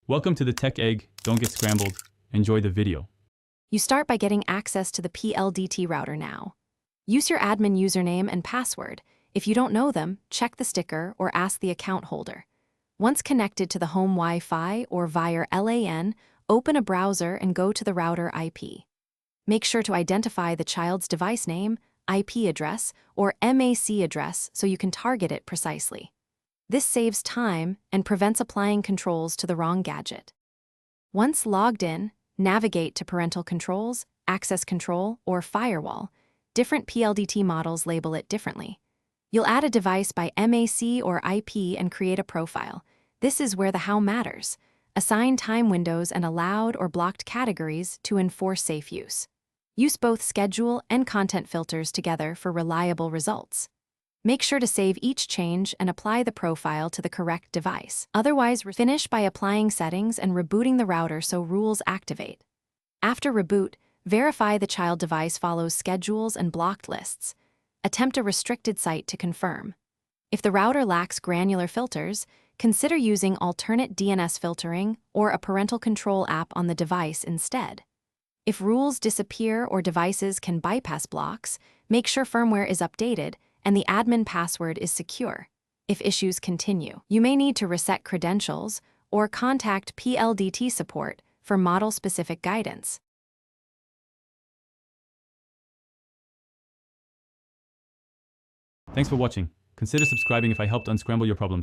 Welcome to the Tech Egg. Don't get scrambled. Enjoy the video. You start by getting access to the Pldt router now. Use your admin username and password. If you don't know them, check the sticker or ask the account holder. Once connected to the home Wi-Fi or via LAN, open a browser and go to the router IP. Make sure to identify the child's device name, IP address, or MAC address so you can target it precisely. This saves time and prevents applying controls to the wrong gadget. Once logged in, navigate to Parental Controls, Access Control, or Firewall. Different Pldt models label it differently. You'll add a device by MAC or IP and create a profile. This is where the how matters. Assign time windows and allowed or blocked categories to enforce safe use. Use both schedule and content filters together for reliable results. Make sure to save each change and apply the profile to the correct device. Otherwise, finish by applying settings and rebooting the router so rules activate. After reboot, verify the child device follows schedules and blocked lists. Attempt a restricted site to confirm. If the router lacks granular filters, consider using alternate DNS filtering or a parental control app on the device instead. If rules disappear or devices can bypass blocks, make sure firmware is updated and the admin password is secure. If issues continue, you may need to reset credentials or contact Pldt support for model-specific guidance. Thanks for watching. Consider subscribing if I helped unscramble your problems.